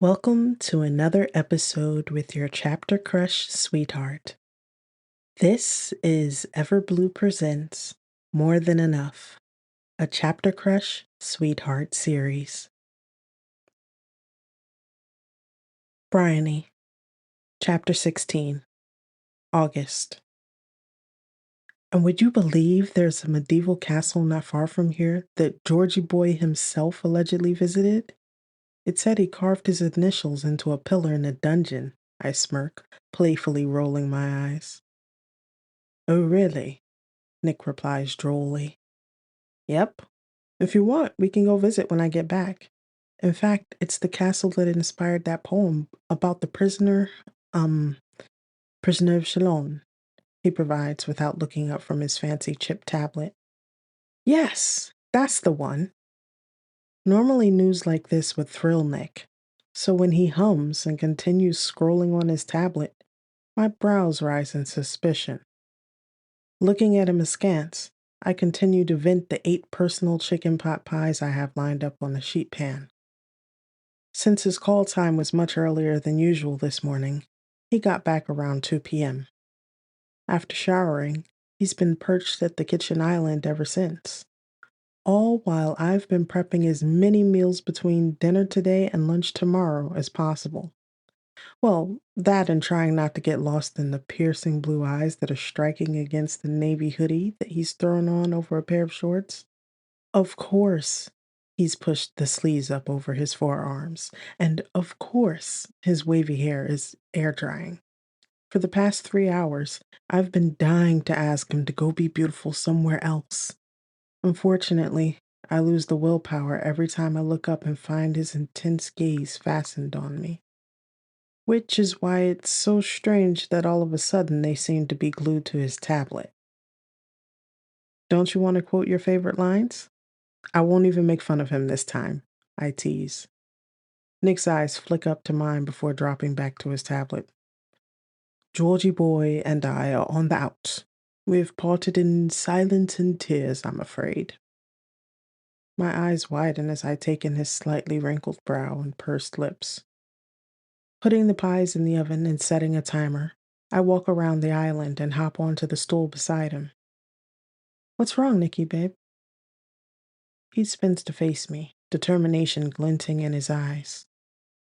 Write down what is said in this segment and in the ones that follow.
Welcome to another episode with your chapter crush sweetheart. This is Everblue Presents More Than Enough, a chapter crush sweetheart series. Bryony, Chapter 16, August. And would you believe there's a medieval castle not far from here that Georgie Boy himself allegedly visited? It said he carved his initials into a pillar in a dungeon, I smirk, playfully rolling my eyes. Oh, really? Nick replies drolly. Yep. If you want, we can go visit when I get back. In fact, it's the castle that inspired that poem about the um, prisoner of Chalon, he provides without looking up from his fancy chip tablet. Yes, that's the one. Normally news like this would thrill Nick, so when he hums and continues scrolling on his tablet, my brows rise in suspicion. Looking at him askance, I continue to vent the 8 personal chicken pot pies I have lined up on the sheet pan. Since his call time was much earlier than usual this morning, he got back around 2 p.m. After showering, he's been perched at the kitchen island ever since. All while I've been prepping as many meals between dinner today and lunch tomorrow as possible. Well, that and trying not to get lost in the piercing blue eyes that are striking against the navy hoodie that he's thrown on over a pair of shorts. Of course, he's pushed the sleeves up over his forearms, and of course, his wavy hair is air drying. For the past 3 hours, I've been dying to ask him to go be beautiful somewhere else. Unfortunately, I lose the willpower every time I look up and find his intense gaze fastened on me. Which is why it's so strange that all of a sudden they seem to be glued to his tablet. Don't you want to quote your favorite lines? I won't even make fun of him this time, I tease. Nick's eyes flick up to mine before dropping back to his tablet. Georgie Boy and I are on the outs. We've parted in silence and tears, I'm afraid. My eyes widen as I take in his slightly wrinkled brow and pursed lips. Putting the pies in the oven and setting a timer, I walk around the island and hop onto the stool beside him. What's wrong, Nicky, babe? He spins to face me, determination glinting in his eyes.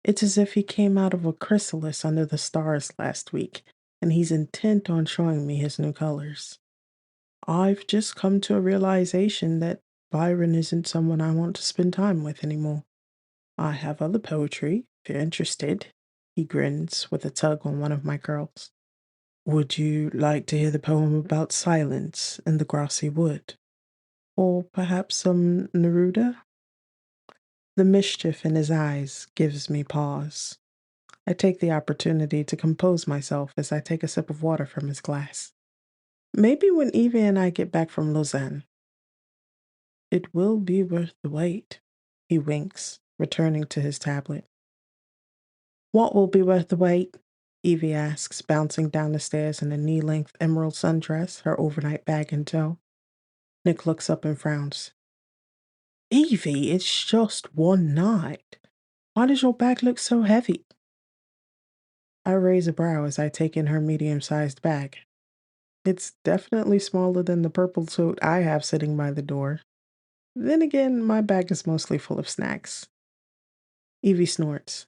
It's as if he came out of a chrysalis under the stars last week, and he's intent on showing me his new colors. I've just come to a realization that Byron isn't someone I want to spend time with anymore. I have other poetry, if you're interested. He grins with a tug on one of my curls. Would you like to hear the poem about silence in the grassy wood? Or perhaps some Neruda? The mischief in his eyes gives me pause. I take the opportunity to compose myself as I take a sip of water from his glass. Maybe when Evie and I get back from Lausanne. It will be worth the wait, he winks, returning to his tablet. What will be worth the wait? Evie asks, bouncing down the stairs in a knee-length emerald sundress, her overnight bag in tow. Nick looks up and frowns. Evie, it's just one night. Why does your bag look so heavy? I raise a brow as I take in her medium-sized bag. It's definitely smaller than the purple tote I have sitting by the door. Then again, my bag is mostly full of snacks. Evie snorts.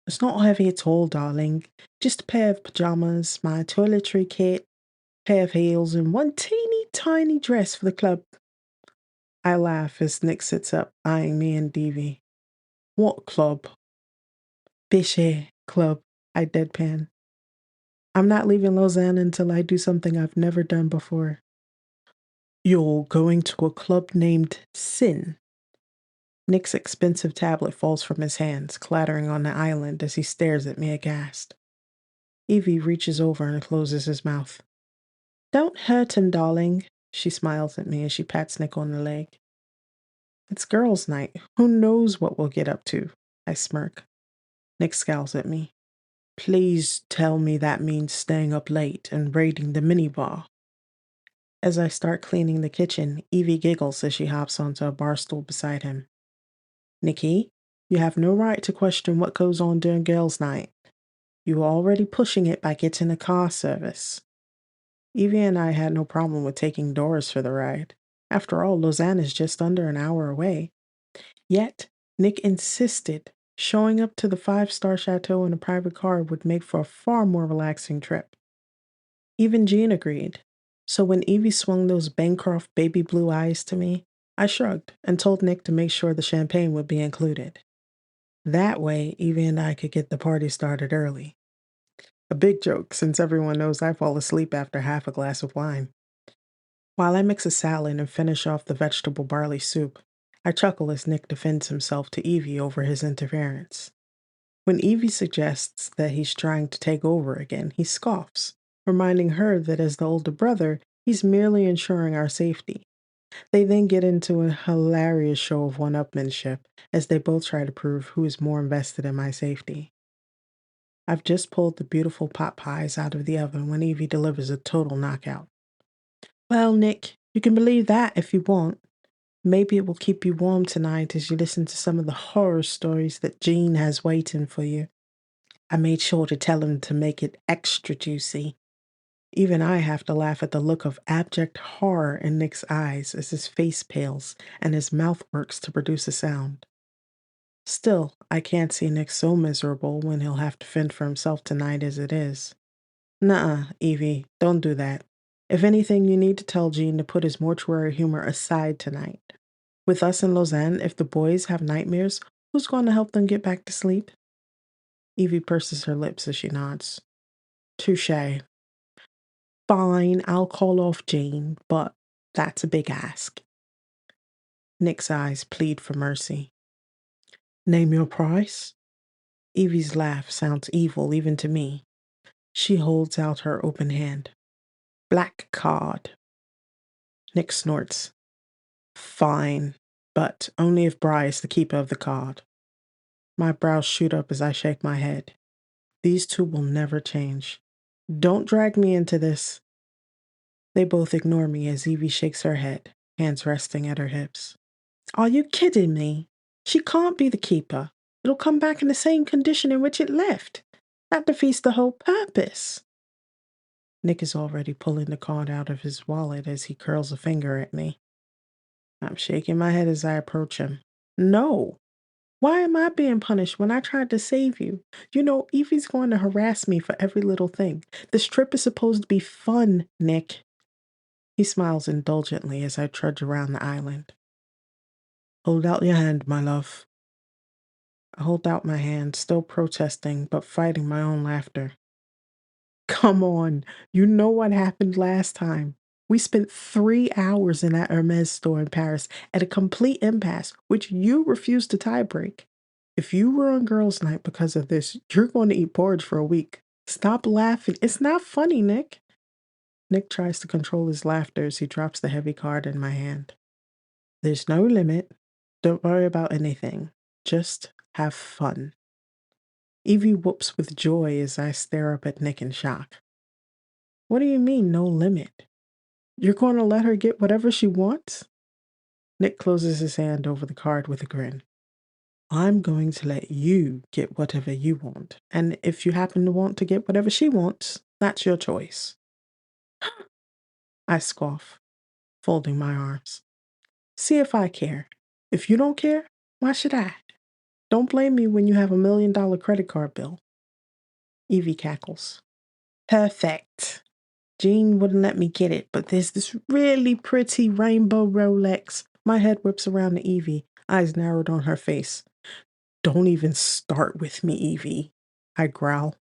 It's not heavy at all, darling. Just a pair of pajamas, my toiletry kit, pair of heels, and one teeny tiny dress for the club. I laugh as Nick sits up, eyeing me and Evie. What club? Bishe club, I deadpan. I'm not leaving Lausanne until I do something I've never done before. You're going to a club named Sin. Nick's expensive tablet falls from his hands, clattering on the island as he stares at me aghast. Evie reaches over and closes his mouth. Don't hurt him, darling, she smiles at me as she pats Nick on the leg. It's girls' night. Who knows what we'll get up to? I smirk. Nick scowls at me. Please tell me that means staying up late and raiding the minibar. As I start cleaning the kitchen, Evie giggles as she hops onto a bar stool beside him. Nicky, You have no right to question what goes on during girls' night. You were already pushing it by getting a car service. Evie and I had no problem with taking Doris for the ride. After all, Lausanne is just under an hour away. Yet, Nick insisted showing up to the five-star chateau in a private car would make for a far more relaxing trip. Even Jean agreed. So when Evie swung those Bancroft baby blue eyes to me, I shrugged and told Nick to make sure the champagne would be included. That way, Evie and I could get the party started early. A big joke, since everyone knows I fall asleep after half a glass of wine. While I mix a salad and finish off the vegetable barley soup, I chuckle as Nick defends himself to Evie over his interference. When Evie suggests that he's trying to take over again, he scoffs, reminding her that as the older brother, he's merely ensuring our safety. They then get into a hilarious show of one-upmanship as they both try to prove who is more invested in my safety. I've just pulled the beautiful pot pies out of the oven when Evie delivers a total knockout. Well, Nick, you can believe that if you want. Maybe it will keep you warm tonight as you listen to some of the horror stories that Jean has waiting for you. I made sure to tell him to make it extra juicy. Even I have to laugh at the look of abject horror in Nick's eyes as his face pales and his mouth works to produce a sound. Still, I can't see Nick so miserable when he'll have to fend for himself tonight as it is. Nuh-uh, Evie, don't do that. If anything, you need to tell Jean to put his mortuary humor aside tonight. With us in Lausanne, if the boys have nightmares, who's going to help them get back to sleep? Evie purses her lips as she nods. Touché. Fine, I'll call off Jean, but that's a big ask. Nick's eyes plead for mercy. Name your price? Evie's laugh sounds evil even to me. She holds out her open hand. Black card. Nick snorts. Fine, but only if Bry is the keeper of the card. My brows shoot up as I shake my head. These two will never change. Don't drag me into this. They both ignore me as Evie shakes her head, hands resting at her hips. Are you kidding me? She can't be the keeper. It'll come back in the same condition in which it left. That defeats the whole purpose. Nick is already pulling the card out of his wallet as he curls a finger at me. I'm shaking my head as I approach him. No. Why am I being punished when I tried to save you? You know, Evie's going to harass me for every little thing. This trip is supposed to be fun, Nick. He smiles indulgently as I trudge around the island. Hold out your hand, my love. I hold out my hand, still protesting, but fighting my own laughter. Come on, you know what happened last time. We spent 3 hours in that Hermes store in Paris at a complete impasse, which you refused to tie break. If you ruin girls' night because of this, you're going to eat porridge for a week. Stop laughing. It's not funny, Nick. Nick tries to control his laughter as he drops the heavy card in my hand. There's no limit. Don't worry about anything. Just have fun. Evie whoops with joy as I stare up at Nick in shock. What do you mean, no limit? You're going to let her get whatever she wants? Nick closes his hand over the card with a grin. I'm going to let you get whatever you want, and if you happen to want to get whatever she wants, that's your choice. I scoff, folding my arms. See if I care. If you don't care, why should I? Don't blame me when you have $1 million credit card bill. Evie cackles. Perfect. Jean wouldn't let me get it, but there's this really pretty rainbow Rolex. My head whips around to Evie, eyes narrowed on her face. Don't even start with me, Evie, I growl.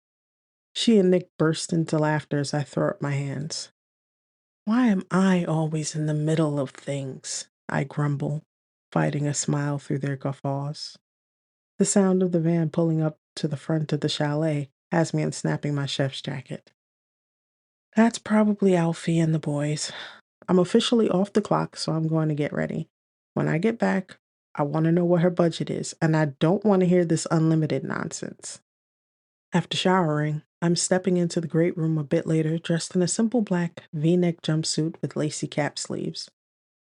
She and Nick burst into laughter as I throw up my hands. Why am I always in the middle of things? I grumble, fighting a smile through their guffaws. The sound of the van pulling up to the front of the chalet has me unsnapping my chef's jacket. That's probably Alfie and the boys. I'm officially off the clock, so I'm going to get ready. When I get back, I want to know what her budget is, and I don't want to hear this unlimited nonsense. After showering, I'm stepping into the great room a bit later, dressed in a simple black V-neck jumpsuit with lacy cap sleeves.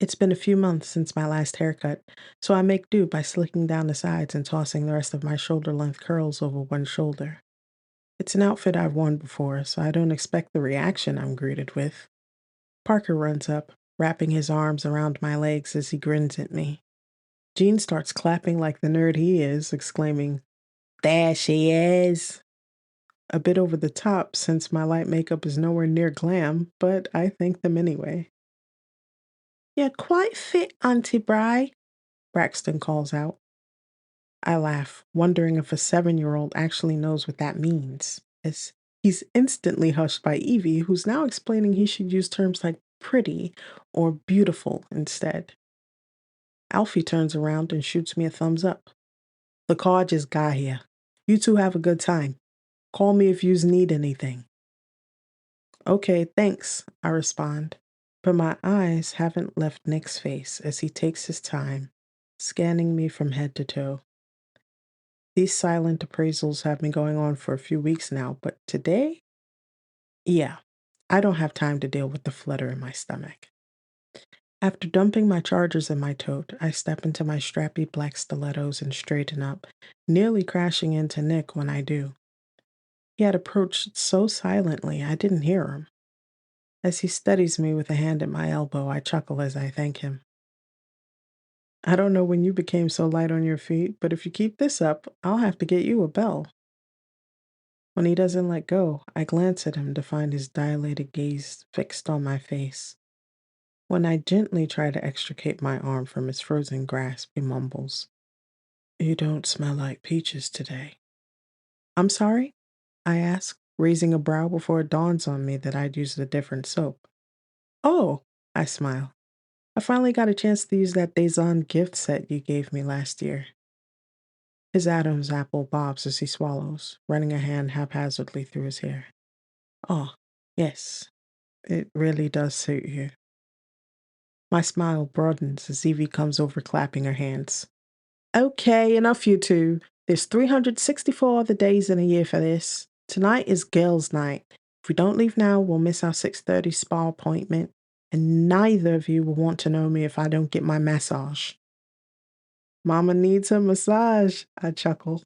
It's been a few months since my last haircut, so I make do by slicking down the sides and tossing the rest of my shoulder-length curls over one shoulder. It's an outfit I've worn before, so I don't expect the reaction I'm greeted with. Parker runs up, wrapping his arms around my legs as he grins at me. Gene starts clapping like the nerd he is, exclaiming, "There she is!" A bit over the top since my light makeup is nowhere near glam, but I thank them anyway. "You're quite fit, Auntie Bry," Braxton calls out. I laugh, wondering if a 7-year-old actually knows what that means, as he's instantly hushed by Evie, who's now explaining he should use terms like pretty or beautiful instead. Alfie turns around and shoots me a thumbs up. "The car just got here. You two have a good time. Call me if yous need anything." "Okay, thanks," I respond. But my eyes haven't left Nick's face as he takes his time, scanning me from head to toe. These silent appraisals have been going on for a few weeks now, but today? Yeah, I don't have time to deal with the flutter in my stomach. After dumping my chargers in my tote, I step into my strappy black stilettos and straighten up, nearly crashing into Nick when I do. He had approached so silently I didn't hear him. As he steadies me with a hand at my elbow, I chuckle as I thank him. "I don't know when you became so light on your feet, but if you keep this up, I'll have to get you a bell." When he doesn't let go, I glance at him to find his dilated gaze fixed on my face. When I gently try to extricate my arm from his frozen grasp, he mumbles, "You don't smell like peaches today." "I'm sorry?" I ask, raising a brow before it dawns on me that I'd used a different soap. "Oh," I smile. "I finally got a chance to use that Dazon gift set you gave me last year." His Adam's apple bobs as he swallows, running a hand haphazardly through his hair. "Oh, yes, it really does suit you." My smile broadens as Evie comes over clapping her hands. "Okay, enough you two. There's 364 other days in a year for this. Tonight is girls' night. If we don't leave now, we'll miss our 6:30 spa appointment, and neither of you will want to know me if I don't get my massage." "Mama needs her massage," I chuckle.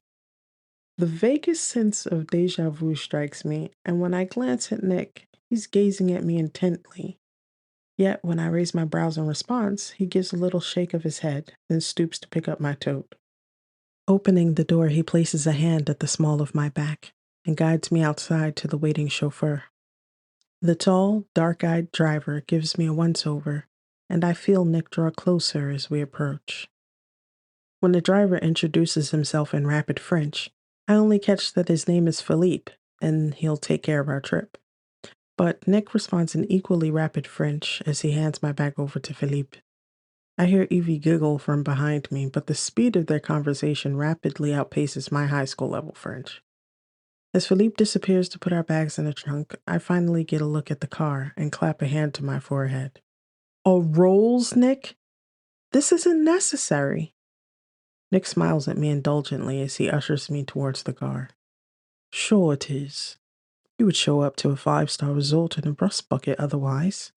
The vaguest sense of deja vu strikes me, and when I glance at Nick, he's gazing at me intently. Yet when I raise my brows in response, he gives a little shake of his head, then stoops to pick up my tote. Opening the door, he places a hand at the small of my back and guides me outside to the waiting chauffeur. The tall, dark-eyed driver gives me a once-over, and I feel Nick draw closer as we approach. When the driver introduces himself in rapid French, I only catch that his name is Philippe, and he'll take care of our trip. But Nick responds in equally rapid French as he hands my bag over to Philippe. I hear Evie giggle from behind me, but the speed of their conversation rapidly outpaces my high school level French. As Philippe disappears to put our bags in the trunk, I finally get a look at the car and clap a hand to my forehead. "A Rolls, Nick? This isn't necessary." Nick smiles at me indulgently as he ushers me towards the car. "Sure it is. You would show up to a 5-star resort in a rust bucket otherwise.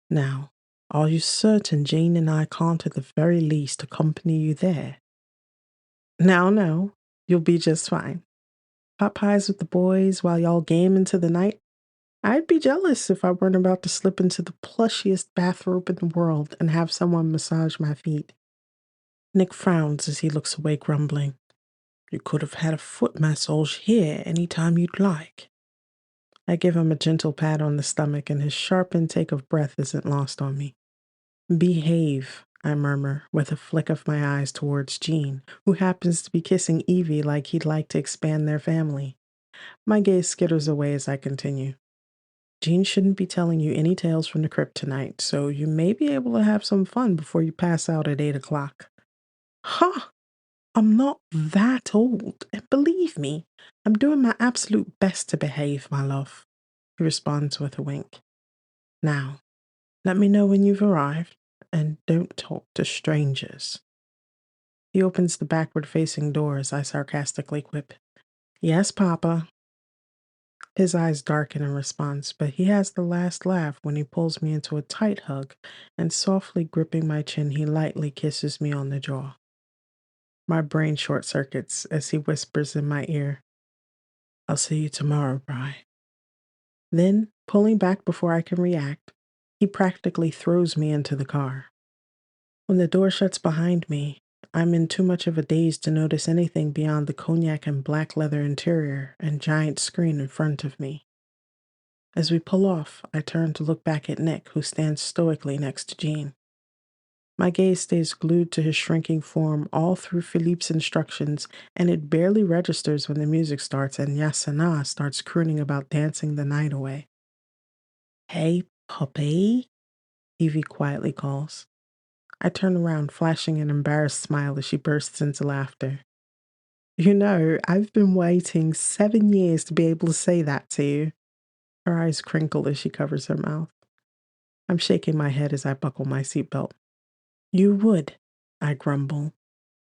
Now, are you certain Jane and I can't at the very least accompany you there?" "No, you'll be just fine. Pot pies with the boys while y'all game into the night? I'd be jealous if I weren't about to slip into the plushiest bathrobe in the world and have someone massage my feet." Nick frowns as he looks away, grumbling, "You could have had a foot massage here any time you'd like." I give him a gentle pat on the stomach, and his sharp intake of breath isn't lost on me. "Behave," I murmur, with a flick of my eyes towards Jean, who happens to be kissing Evie like he'd like to expand their family. My gaze skitters away as I continue. "Jean shouldn't be telling you any tales from the crypt tonight, so you may be able to have some fun before you pass out at 8 o'clock. "Huh! I'm not that old, and believe me, I'm doing my absolute best to behave, my love," he responds with a wink. "Now, let me know when you've arrived, and don't talk to strangers." He opens the backward-facing door as I sarcastically quip, "Yes, Papa." His eyes darken in response, but he has the last laugh when he pulls me into a tight hug and softly gripping my chin, he lightly kisses me on the jaw. My brain short circuits as he whispers in my ear, "I'll see you tomorrow, Bri." Then, pulling back before I can react, he practically throws me into the car. When the door shuts behind me, I'm in too much of a daze to notice anything beyond the cognac and black leather interior and giant screen in front of me. As we pull off, I turn to look back at Nick, who stands stoically next to Jean. My gaze stays glued to his shrinking form all through Philippe's instructions, and it barely registers when the music starts and Yasana starts crooning about dancing the night away. "Hey, puppy," Evie quietly calls. I turn around, flashing an embarrassed smile as she bursts into laughter. "You know, I've been waiting 7 years to be able to say that to you." Her eyes crinkle as she covers her mouth. I'm shaking my head as I buckle my seatbelt. "You would," I grumble,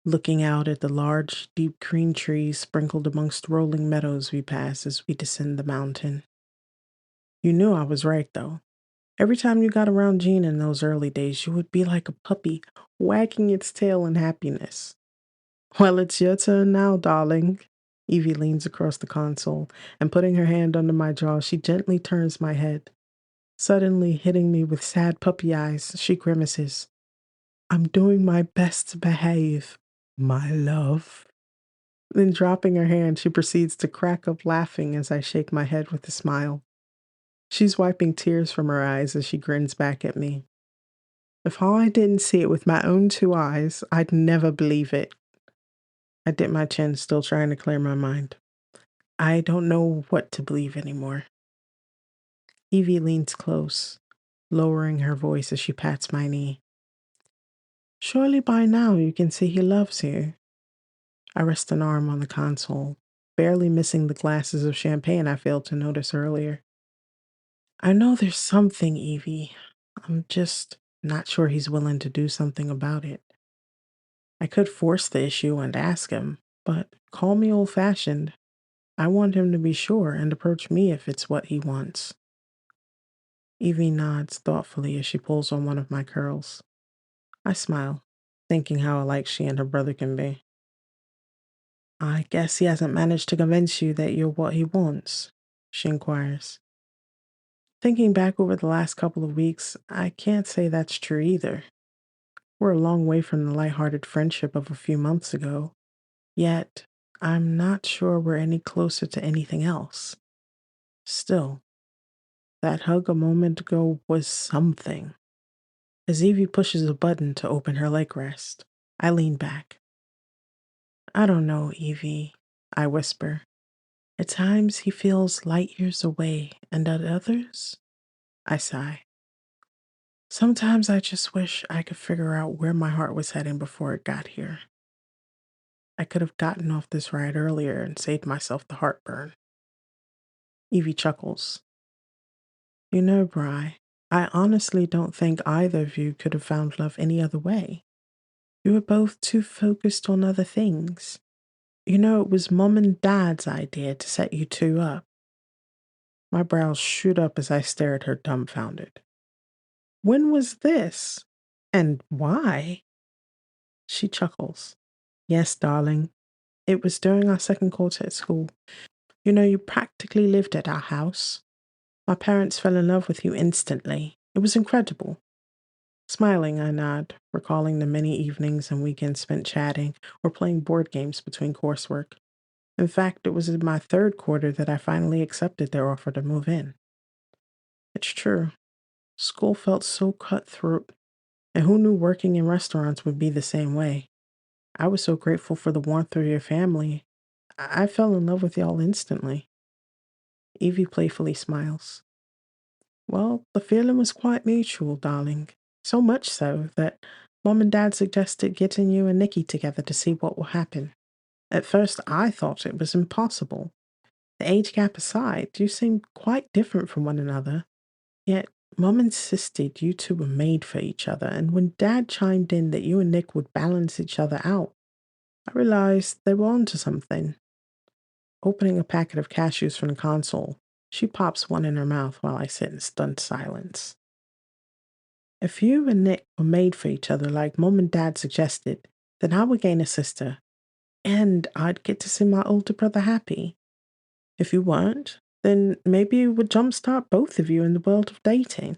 looking out at the large, deep green trees sprinkled amongst rolling meadows we pass as we descend the mountain. "You knew I was right, though. Every time you got around Jean in those early days, you would be like a puppy, wagging its tail in happiness." "Well, it's your turn now, darling." Evie leans across the console, and putting her hand under my jaw, she gently turns my head. Suddenly hitting me with sad puppy eyes, she grimaces. "I'm doing my best to behave, my love." Then dropping her hand, she proceeds to crack up laughing as I shake my head with a smile. She's wiping tears from her eyes as she grins back at me. "If I didn't see it with my own two eyes, I'd never believe it." I dip my chin, still trying to clear my mind. I don't know what to believe anymore. Evie leans close, lowering her voice as she pats my knee. "Surely by now you can see he loves you." I rest an arm on the console, barely missing the glasses of champagne I failed to notice earlier. "I know there's something, Evie. I'm just not sure he's willing to do something about it. I could force the issue and ask him, but call me old-fashioned. I want him to be sure and approach me if it's what he wants." Evie nods thoughtfully as she pulls on one of my curls. I smile, thinking how alike she and her brother can be. "I guess he hasn't managed to convince you that you're what he wants?" she inquires. Thinking back over the last couple of weeks, I can't say that's true either. We're a long way from the lighthearted friendship of a few months ago, yet I'm not sure we're any closer to anything else. Still, that hug a moment ago was something. As Evie pushes a button to open her leg rest, I lean back. "I don't know, Evie," I whisper. "At times he feels light years away, and at others," I sigh. "Sometimes I just wish I could figure out where my heart was heading before it got here. I could have gotten off this ride earlier and saved myself the heartburn." Evie chuckles. "You know, Bri, I honestly don't think either of you could have found love any other way. You were both too focused on other things. You know, it was Mom and Dad's idea to set you two up." My brows shoot up as I stare at her dumbfounded. "When was this? And why?" She chuckles. "Yes, darling. It was during our second quarter at school. You know, you practically lived at our house. My parents fell in love with you instantly. It was incredible." Smiling, I nod, recalling the many evenings and weekends spent chatting or playing board games between coursework. In fact, it was in my third quarter that I finally accepted their offer to move in. It's true. School felt so cutthroat, and who knew working in restaurants would be the same way? I was so grateful for the warmth of your family. I fell in love with y'all instantly. Evie playfully smiles. "Well, the feeling was quite mutual, darling. So much so that Mom and Dad suggested getting you and Nikki together to see what will happen. At first, I thought it was impossible. The age gap aside, you seemed quite different from one another. Yet, Mom insisted you two were made for each other, and when Dad chimed in that you and Nick would balance each other out, I realized they were onto something." Opening a packet of cashews from the console, She pops one in her mouth while I sit in stunned silence. If you and Nick were made for each other like Mom and Dad suggested, then I would gain a sister, and I'd get to see my older brother happy. If you weren't, then maybe it would jumpstart both of you in the world of dating.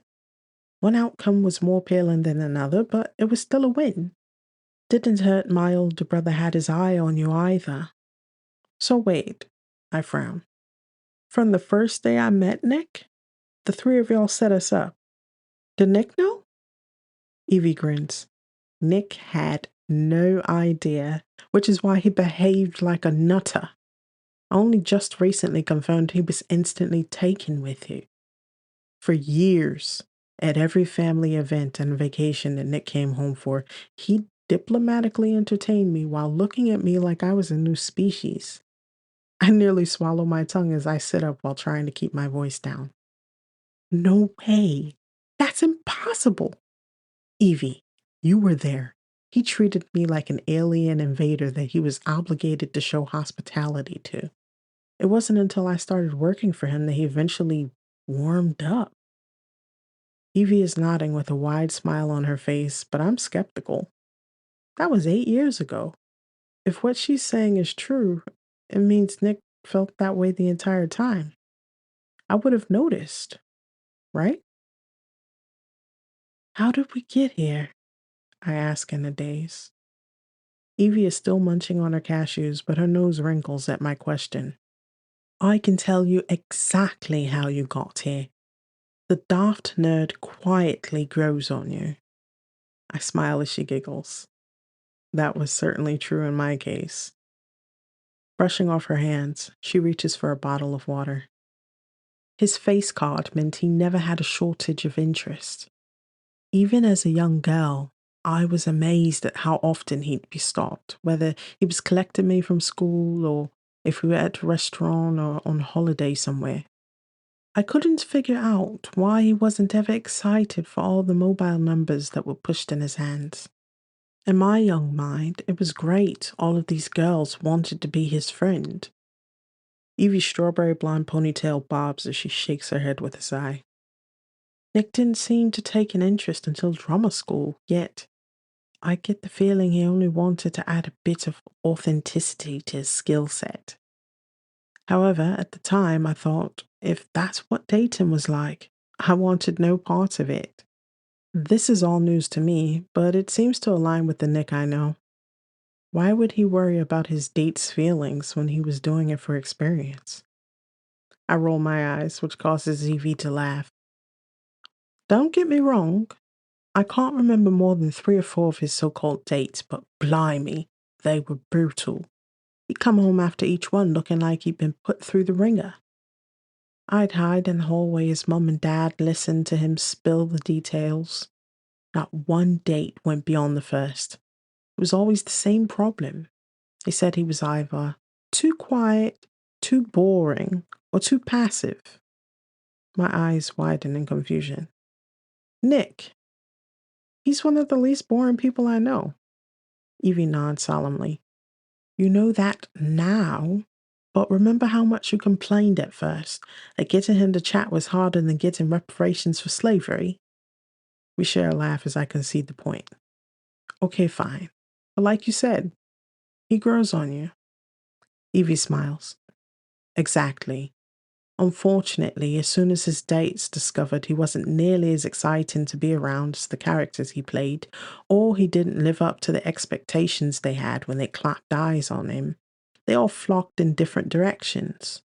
One outcome was more appealing than another, but it was still a win. Didn't hurt my older brother had his eye on you either. So wait, I frown. From the first day I met Nick, the three of y'all set us up. Did Nick know? Evie grins. Nick had no idea, which is why he behaved like a nutter. I only just recently confirmed he was instantly taken with you. For years, at every family event and vacation that Nick came home for, he diplomatically entertained me while looking at me like I was a new species. I nearly swallow my tongue as I sit up while trying to keep my voice down. No way. That's impossible. Evie, you were there. He treated me like an alien invader that he was obligated to show hospitality to. It wasn't until I started working for him that he eventually warmed up. Evie is nodding with a wide smile on her face, but I'm skeptical. That was 8 years ago. If what she's saying is true, it means Nick felt that way the entire time. I would have noticed, right? How did we get here? I ask in a daze. Evie is still munching on her cashews, but her nose wrinkles at my question. I can tell you exactly how you got here. The daft nerd quietly grows on you. I smile as she giggles. That was certainly true in my case. Brushing off her hands, she reaches for a bottle of water. His face card meant he never had a shortage of interest. Even as a young girl, I was amazed at how often he'd be stopped, whether he was collecting me from school or if we were at a restaurant or on holiday somewhere. I couldn't figure out why he wasn't ever excited for all the mobile numbers that were pushed in his hands. In my young mind, it was great all of these girls wanted to be his friend. Evie's strawberry blonde ponytail bobs as she shakes her head with a sigh. Nick didn't seem to take an interest until drama school, yet I get the feeling he only wanted to add a bit of authenticity to his skill set. However, at the time, I thought, if that's what dating was like, I wanted no part of it. This is all news to me, but it seems to align with the Nick I know. Why would he worry about his date's feelings when he was doing it for experience? I roll my eyes, which causes Evie to laugh. Don't get me wrong, I can't remember more than 3 or 4 of his so-called dates, but blimey, they were brutal. He'd come home after each one looking like he'd been put through the ringer. I'd hide in the hallway as Mum and Dad listened to him spill the details. Not one date went beyond the first. It was always the same problem. They said he was either too quiet, too boring, or too passive. My eyes widen in confusion. Nick. He's one of the least boring people I know. Evie nods solemnly. You know that now, but remember how much you complained at first, that getting him to chat was harder than getting reparations for slavery? We share a laugh as I concede the point. Okay, fine. But like you said, he grows on you. Evie smiles. Exactly. Unfortunately, as soon as his dates discovered he wasn't nearly as exciting to be around as the characters he played, or he didn't live up to the expectations they had when they clapped eyes on him, they all flocked in different directions.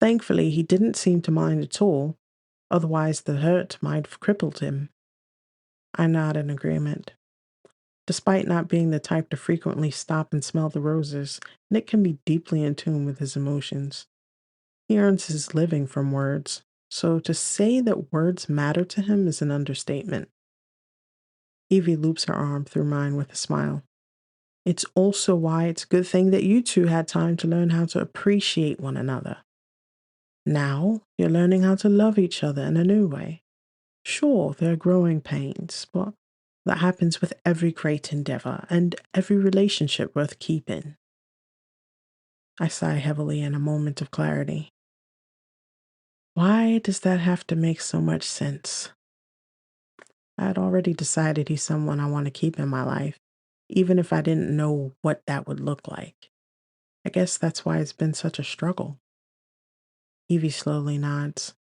Thankfully, he didn't seem to mind at all, otherwise the hurt might have crippled him. I nod in agreement. Despite not being the type to frequently stop and smell the roses, Nick can be deeply in tune with his emotions. He earns his living from words, so to say that words matter to him is an understatement. Evie loops her arm through mine with a smile. It's also why it's a good thing that you two had time to learn how to appreciate one another. Now, you're learning how to love each other in a new way. Sure, there are growing pains, but that happens with every great endeavor and every relationship worth keeping. I sigh heavily in a moment of clarity. Why does that have to make so much sense? I had already decided he's someone I want to keep in my life, even if I didn't know what that would look like. I guess that's why it's been such a struggle. Evie slowly nods.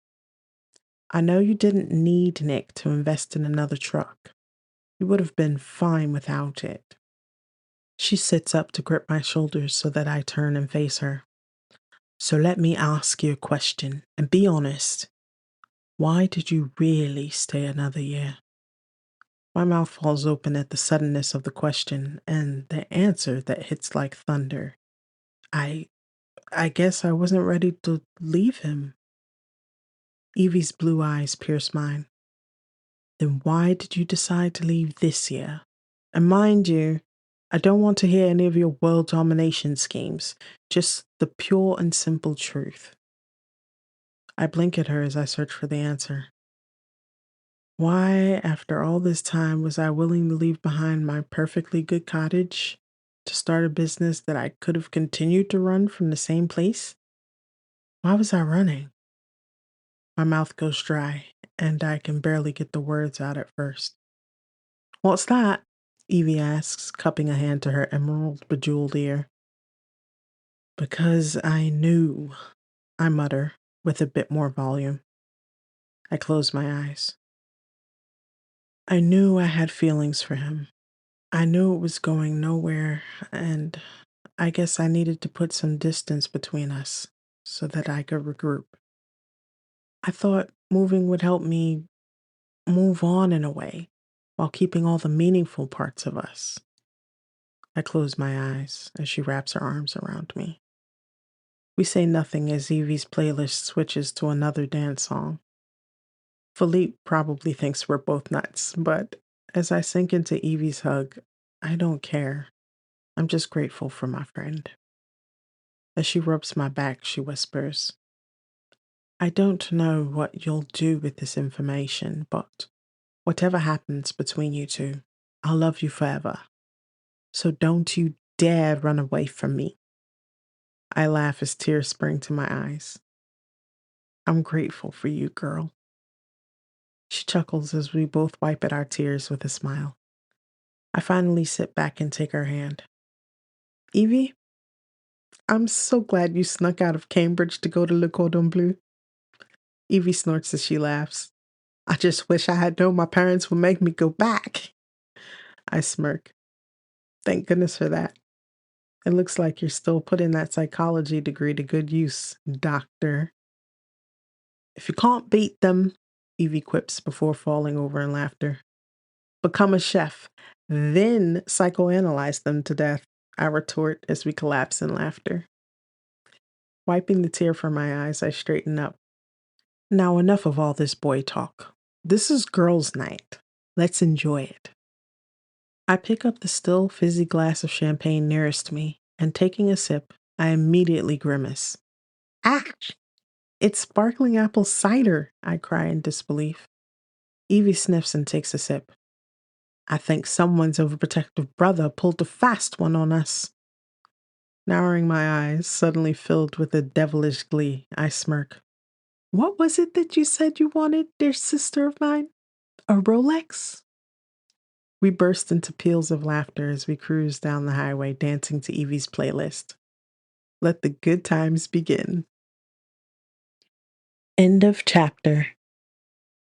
I know you didn't need Nick to invest in another truck. You would have been fine without it. She sits up to grip my shoulders so that I turn and face her. So let me ask you a question, and be honest. Why did you really stay another year? My mouth falls open at the suddenness of the question and the answer that hits like thunder. I I guess I wasn't ready to leave him. Evie's blue eyes pierce mine. Then why did you decide to leave this year? And mind you, I don't want to hear any of your world domination schemes, just the pure and simple truth. I blink at her as I search for the answer. Why, after all this time, was I willing to leave behind my perfectly good cottage to start a business that I could have continued to run from the same place? Why was I running? My mouth goes dry, and I can barely get the words out at first. What's that? Evie asks, cupping a hand to her emerald bejeweled ear. Because I knew, I mutter, with a bit more volume. I close my eyes. I knew I had feelings for him. I knew it was going nowhere, and I guess I needed to put some distance between us so that I could regroup. I thought moving would help me move on in a way while keeping all the meaningful parts of us. I close my eyes as she wraps her arms around me. We say nothing as Evie's playlist switches to another dance song. Philippe probably thinks we're both nuts, but as I sink into Evie's hug, I don't care. I'm just grateful for my friend. As she rubs my back, she whispers, I don't know what you'll do with this information, but whatever happens between you two, I'll love you forever. So don't you dare run away from me. I laugh as tears spring to my eyes. I'm grateful for you, girl. She chuckles as we both wipe at our tears with a smile. I finally sit back and take her hand. Evie, I'm so glad you snuck out of Cambridge to go to Le Cordon Bleu. Evie snorts as she laughs. I just wish I had known my parents would make me go back. I smirk. Thank goodness for that. It looks like you're still putting that psychology degree to good use, doctor. If you can't beat them, Evie quips before falling over in laughter. Become a chef, then psychoanalyze them to death, I retort as we collapse in laughter. Wiping the tear from my eyes, I straighten up. Now enough of all this boy talk. This is girls' night. Let's enjoy it. I pick up the still fizzy glass of champagne nearest me, and taking a sip, I immediately grimace. Ah! It's sparkling apple cider, I cry in disbelief. Evie sniffs and takes a sip. I think someone's overprotective brother pulled a fast one on us. Narrowing my eyes, suddenly filled with a devilish glee, I smirk. What was it that you said you wanted, dear sister of mine? A Rolex? We burst into peals of laughter as we cruise down the highway dancing to Evie's playlist. Let the good times begin. End of chapter.